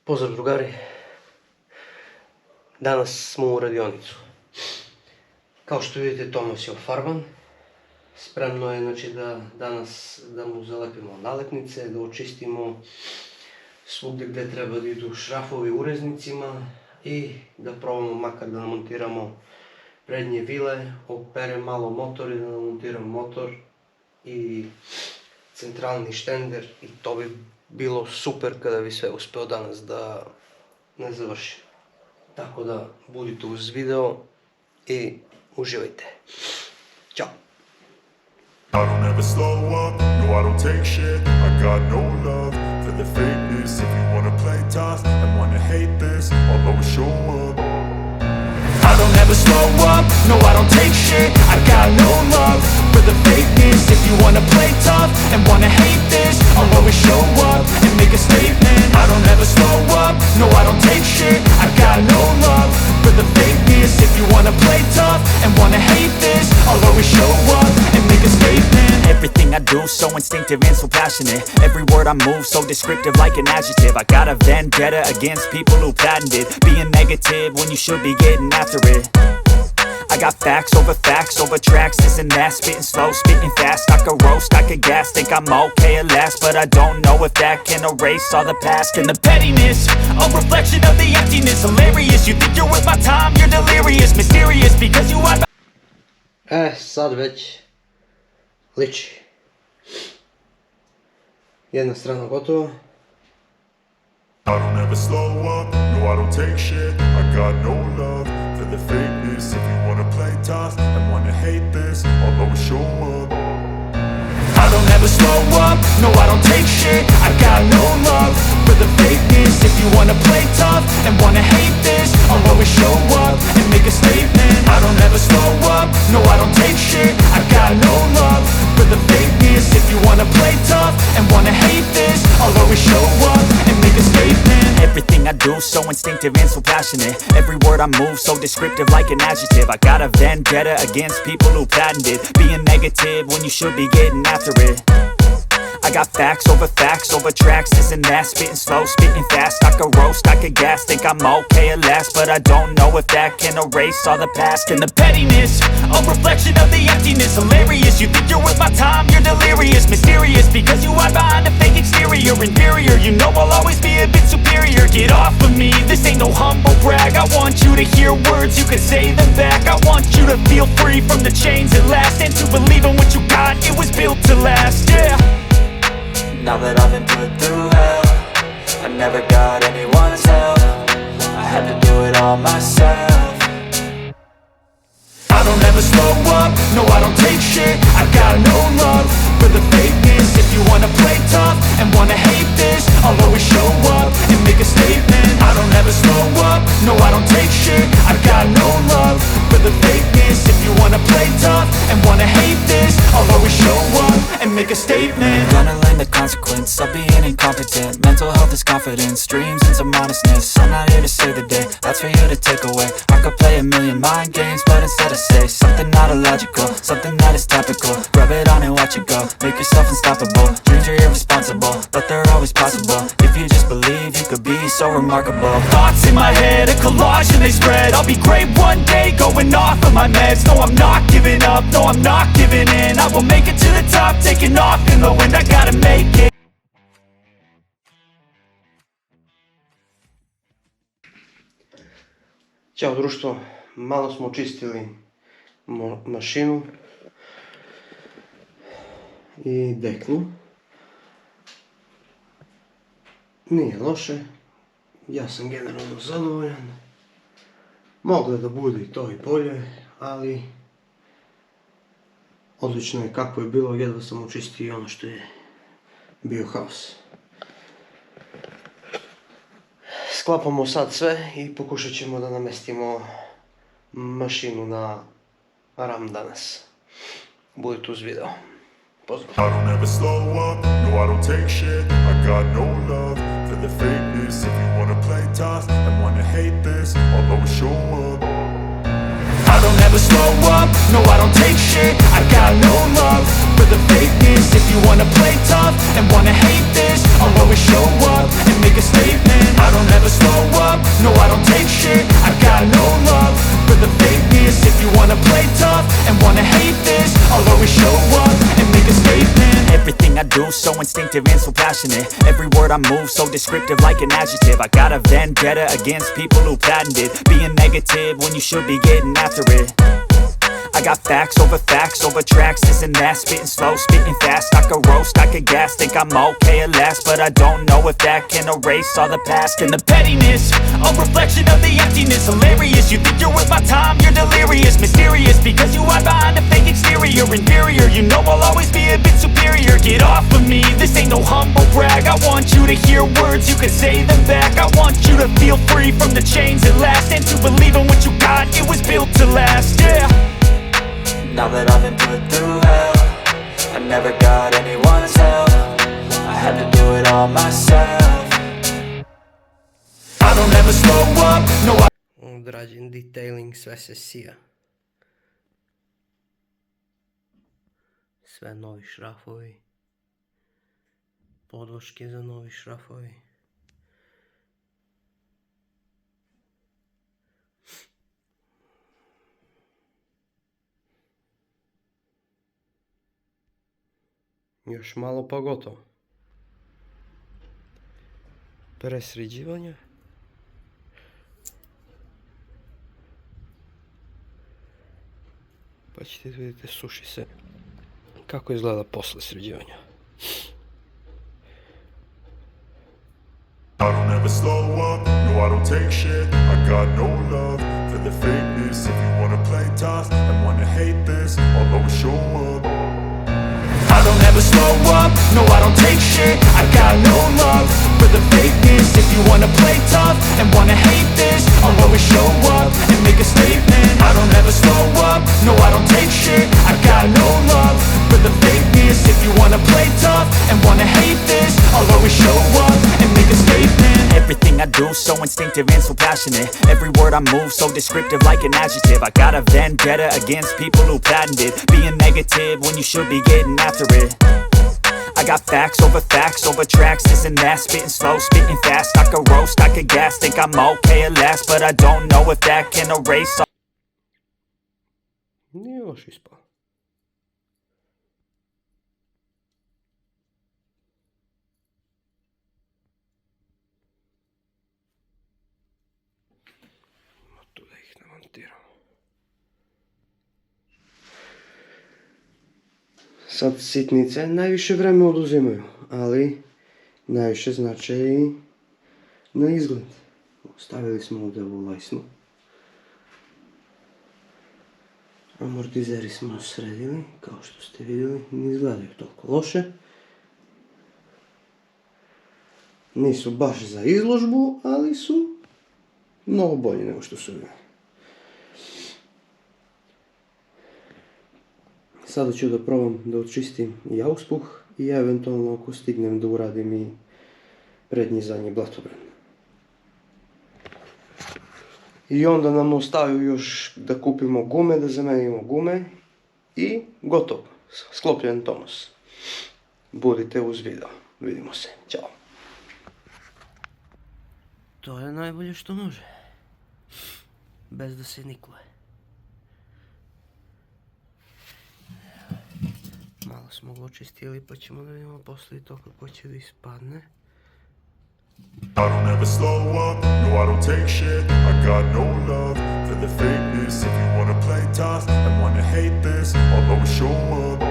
Pozdrav drugari, danas smo u radionicu. Kao što vidite, Tomos je ofarban. Spremno je danas da mu zalepimo nalepnice, da očistimo svugdje gdje treba da idu šrafovi ureznicima i da probamo makar da namontiramo prednje vile, operem malo motor i da namontiramo motor i centralni štender, i to bi bilo super kada bi sve uspeo danas da ne završim. Tako da budite uz video i uživajte. Ćao! I don't ever slow up, no I don't take shit. I got no love for the fakeness. If you wanna play tough and wanna hate this, I'll always show up. I don't ever slow up, no I don't take shit. I got no love for the fakeness. If you wanna play tough and wanna hate this, I'll always show up and make a statement. I don't ever slow up, no I don't take shit. I got no love for the fakeness. If you wanna play tough and wanna hate this, I'll always show up and make a statement. Everything I do so instinctive and so passionate. Every word I move so descriptive like an adjective. I got a vendetta against people who patented being negative when you should be getting after it. I got facts over tracks, this and that. Spitting slow, spitting fast, I could roast, I could gas. Think I'm okay at last, but I don't know if that can erase all the past. And the pettiness, a reflection of the emptiness. Hilarious, you think you're worth my time, you're delirious. Mysterious, because you are... Sad već liči. Jedna strana gotova. I don't ever slow up, no I don't take shit. I got no love for the fakeness. If you wanna play tough and wanna hate this, I'll always show up. I don't ever slow up, no I don't take shit. I got no love for the fakeness. If you wanna play tough and wanna hate this, I'll always show up and make a statement. I don't ever slow up, no I don't take shit. I got no love for the fakeness. If you wanna play tough and wanna hate this, I'll always show up and make a statement. Everything I do so instinctive and so passionate. Every word I move so descriptive like an adjective. I got a vendetta against people who patented being negative when you should be getting after it. I got facts over tracks, this and that. Spitting slow, spitting fast, I could roast, I could gas. Think I'm okay at last, but I don't know if that can erase all the past. And the pettiness, a reflection of the emptiness. Hilarious, you think you're worth my time, you're delirious. Mysterious, because you hide behind a fake exterior. Inferior, you know I'll always be a bit superior. Get off of me, this ain't no humble brag. I want you to hear words, you can say them back. I want you to feel free from the chains at last, and to believe in what you got, it was built to last, yeah. Now that I've been put through hell, I never got anyone's help. I had to do it all myself. I don't ever slow up, no I don't take shit. I got no love for the fakeness. If you wanna play tough and wanna hate this, I'll always show up and make a statement. I don't ever slow up, no I don't take shit. I got no love for the fakeness. If you wanna play tough and wanna hate this, I'll always show up and make a statement. Gonna learn the consequence of being incompetent. Mental health is confidence, dreams into modestness. I'm not here to save the day, that's for you to take away. I could play a million mind games, but instead I say something not illogical, something that is topical. Rub it on and watch it go, make yourself unstoppable. Dreams are irresponsible, but they're always possible. If you just believe, you could be so remarkable. Thoughts in my head, a collage and they spread. I'll be great one day, going off of my meds. No, I'm not giving up, no, I'm not giving in. I will make it to the top, taking off in the wind. I gotta make it. Ćao društvo, malo smo čistili mašinu i deknu. Nije loše, ja sam generalno zadovoljan. Moglo da bude i to i bolje, ali odlično je kako je bilo, jedva sam očistio ono što je bio haos. Sklapamo sad sve i pokušat ćemo da namestimo mašinu na RAM danas. Budite uz video. Pozdrav. I don't ever slow up, no I don't take shit. I got no love for the fakeness. If you wanna play tough and wanna hate this, I'll always show up. I don't ever slow up, no I don't take shit. I got no love for the fakeness. If you wanna play tough and wanna hate this, I'll always show up and make a statement. I don't ever slow up, no I don't take shit. I got no love for the fakeness. If you wanna play tough and wanna hate this, I'll always show up and make a statement. Everything I do so instinctive and so passionate. Every word I move so descriptive like an adjective. I got a vendetta against people who patented being negative when you should be getting after it. I got facts over tracks, this and that. Spitting slow, spitting fast. I could roast, I could gas. Think I'm okay at last, but I don't know if that can erase all the past. And the pettiness, a reflection of the emptiness. Hilarious, you think you're worth my time, you're delirious. Mysterious, because you hide behind a fake exterior. Inferior, you know I'll always be a bit superior. Get off of me, this ain't no humble brag. I want you to hear words, you can say them back. I want you to feel free from the chains at last, and to believe in what you got, it was built to last, yeah. Now that I've been put through hell, I never got anyone's help. I had to do it all myself. I don't ever slow up, no I... Odrađen detailing, sve se sija. Sve novi šrafovi. Podloške za novi šrafovi. Još malo pa gotovo. Presređivanje. Pa ćete vidjeti, suši se kako izgleda posle sređivanja. I don't ever slow up, no I don't take shit. I got no love for the fakeness. If you wanna play tough and wanna hate this, I'll always show up. I don't ever slow up, no I don't take shit. I got no love for the fakeness. If you wanna play tough and wanna hate this, I'll always show up and make a statement. I don't ever slow up, no I don't take shit. I got no love for the fakeness. If you wanna play tough and wanna hate this, I'll always show up and make a statement. Everything I do so instinctive and so passionate. Every word I move so descriptive like an adjective. I got a vendetta against people who patented being negative when you should be getting after it. I got facts over tracks, this and that. Spitting slow, spitting fast. I could roast, I could gas. Think I'm okay at last, but I don't know if that can erase all... Nije loš ispao. Tu da ih namontiramo. Sad sitnice najviše vreme oduzimaju, ali najviše znače i na izgled. Stavili smo ovdje ovu lajsnu. Amortizeri smo sredili, kao što ste vidjeli, ne izgledaju toliko loše. Nisu baš za izložbu, ali su mnogo bolji nego što su bili. Sada ću da probam da očistim i auspuh i eventualno ako stignem da uradim i prednji i zadnji blatobran. I onda nam ostaju još da kupimo gume, da zamenimo gume i gotovo, sklopljen Tomos. Budite uz video, vidimo se, ćao. To je najbolje što može, bez da se nikluje. Malo smo ga očistili pa ćemo da vidimo posle to kako će da ispadne. I don't ever slow up, no I don't take shit. I got no love for the fakeness. If you wanna play tough and wanna hate this, I'll always show up.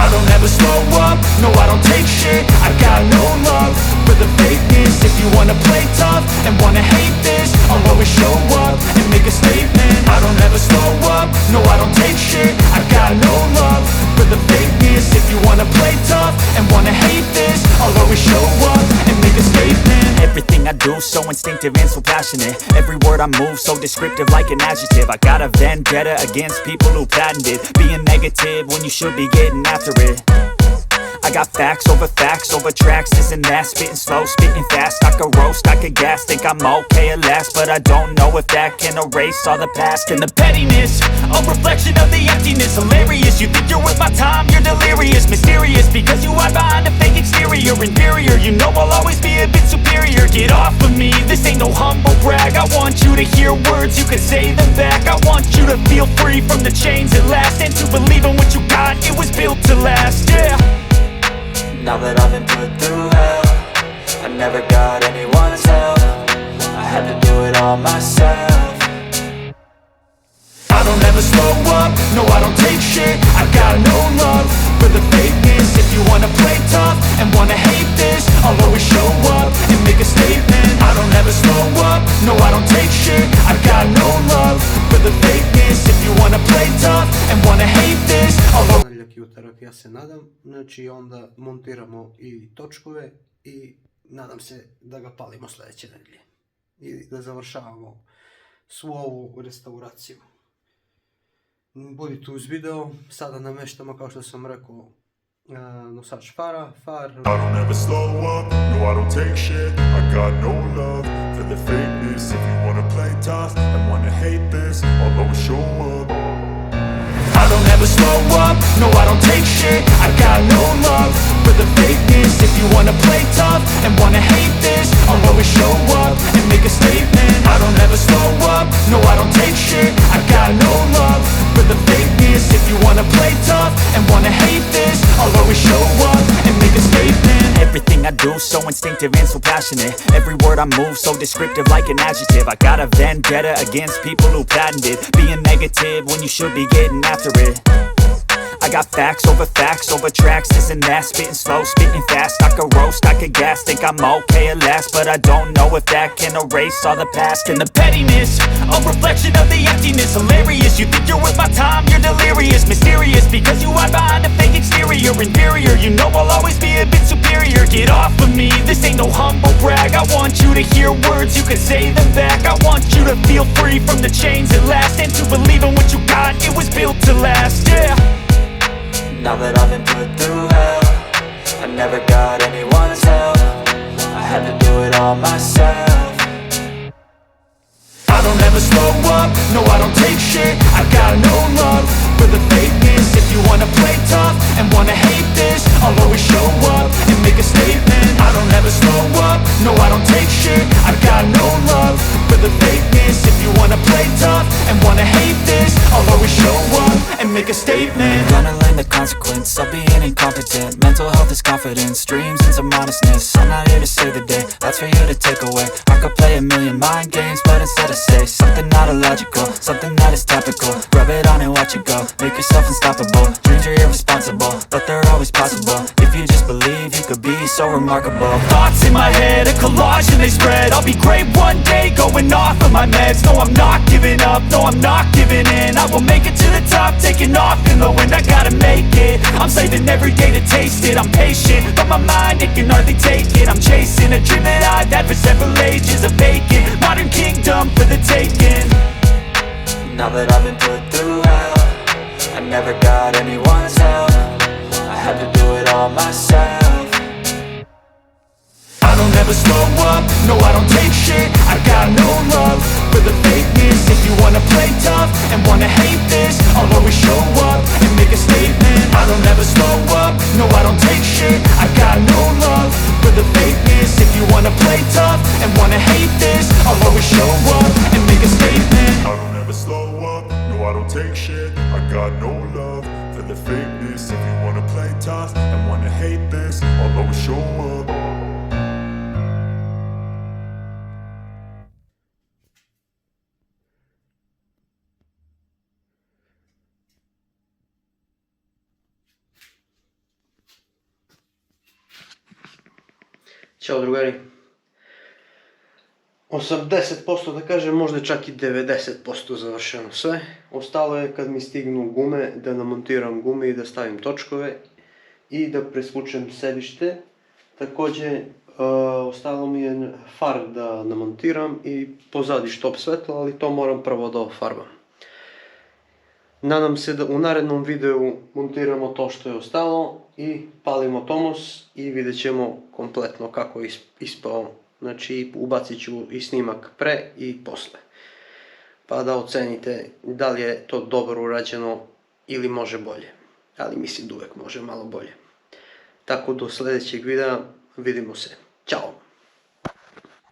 I don't ever slow up, no I don't take shit. I got no love for the fakeness. If you wanna play tough and wanna hate this, I'll always show up and make a statement. I don't ever slow up, no I don't take shit. I got no love for the fakeness. If you wanna play tough and wanna hate this, I'll always show up and make a statement. Everything I do so instinctive and so passionate. Every word I move so descriptive like an adjective. I got a vendetta against people who patented being negative when you should be getting after it. I got facts over tracks, isn't that spitting slow, spitting fast? I could roast, I could gas, think I'm okay at last, but I don't know if that can erase all the past. And the pettiness, a reflection of the emptiness. Hilarious, you think you're worth my time, you're delirious. Mysterious, because you hide behind a fake exterior. Inferior, you know I'll always be a bit superior. Get off of me, this ain't no humble brag. I want you to hear words, you can say them back. I want you to feel free from the chains at last, and to believe in what you got, it was built to last, yeah. Now that I've been put through hell, I never got anyone's help. I had to do it all myself. I don't ever slow up, no I don't take shit. I got no love for the fakeness. If you wanna play tough and wanna hate this, I'll always show up and make a statement. I don't ever slow up, no I don't take shit. I got no love for the fakeness. If you wanna play tough and wanna hate this, I'll always... Ponedjeljak i utorak, ja se nadam, znači onda montiramo i točkove i nadam se da ga palimo sljedeće nedelje i da završavamo svu ovu restauraciju. Budite uz video, sada nameštamo, kao što sam rekao, nosač far. I don't ever slow up, no I don't take shit. I got no love for the fakeness. If you wanna play tough and wanna hate this, I'll always show up. I don't ever slow up, no I don't take shit. I got no love for the fakeness. If you wanna play tough and wanna hate this, I'll always show up and make a statement. I don't ever slow up, no I don't take shit. I got no love for the fakeness. If you wanna play tough and wanna hate this, I'll always show up and make a statement. Everything I do so instinctive and so passionate. Every word I move so descriptive like an adjective. I got a vendetta against people who patented being negative when you should be getting after it. I got facts over tracks, isn't that spitting slow, spitting fast? I could roast, I could gas, think I'm okay at last, but I don't know if that can erase all the past. And the pettiness, a reflection of the emptiness. Hilarious, you think you're worth my time, you're delirious. Mysterious, because you hide behind a fake exterior. Inferior, you know I'll always be a bit superior. Get off of me, this ain't no humble brag. I want you to hear words, you can say them back. I want you to feel free from the chains at last, and to believe in what you got, it was built to last, yeah. Now that I've been put through hell, I never got anyone's help. I had to do it all myself. I don't ever slow up, no I don't take shit. I got no love for the fakeness. If you wanna play tough and wanna hate this, I'll always show up and make a statement. I don't ever slow up, no I don't take shit. I got no love for the fakeness. If you wanna play tough and wanna hate this, I'll always show up and make a statement. Gonna learn the consequence of being incompetent. Mental health is confidence, dreams and some honestness. I'm not here to save the day, that's for you to take away. I could play a million mind games, but instead I say something not illogical, something that is topical. Rub it on and watch it go, make yourself unstoppable. Dreams are irresponsible, but they're always possible. If you just believe, you could be so remarkable. Thoughts in my head, a collage and they spread. I'll be great one day, going off of my meds. No, I'm not giving up, no, I'm not giving in. I will make it to the top, taking off in the wind. I gotta make it, I'm saving every day to taste it. I'm patient, but my mind, it can hardly take it. I'm chasing a dream that I've had for several ages. A vacant, modern kingdom for the taking. Now that I've been put through hell, I never got anyone's help. I had to do it all myself. I don't ever slow up, no I don't take shit. I got no love for the fakeness. If you wanna play tough and wanna hate this, I'll always show up and make a statement. I don't ever slow up, no I don't take shit. I got no love for the fakeness. If you wanna play tough and wanna hate this, I'll always show up and make a statement. I don't ever slow up, no I don't take shit. I got no love for the fakeness. If you wanna play tough and wanna hate this, I'll always show up. Ćao drugari. 80% da kažem, možda čak i 90% završeno sve. Ostalo je kad mi stignu gume, da namontiram gume i da stavim točkove i da presvučem sedište. Također, ostalo mi je far da namontiram i pozadi štop svetlo, ali to moram prvo da ofarbam. Nadam se da u narednom videu montiramo to što je ostalo i palimo Tomos i vidjet ćemo kompletno kako je ispao. Znači ubacit ću i snimak pre i posle. Pa da ocenite da li je to dobro urađeno ili može bolje. Ali mislim da uvijek može malo bolje. Tako do sljedećeg videa, vidimo se. Ćao!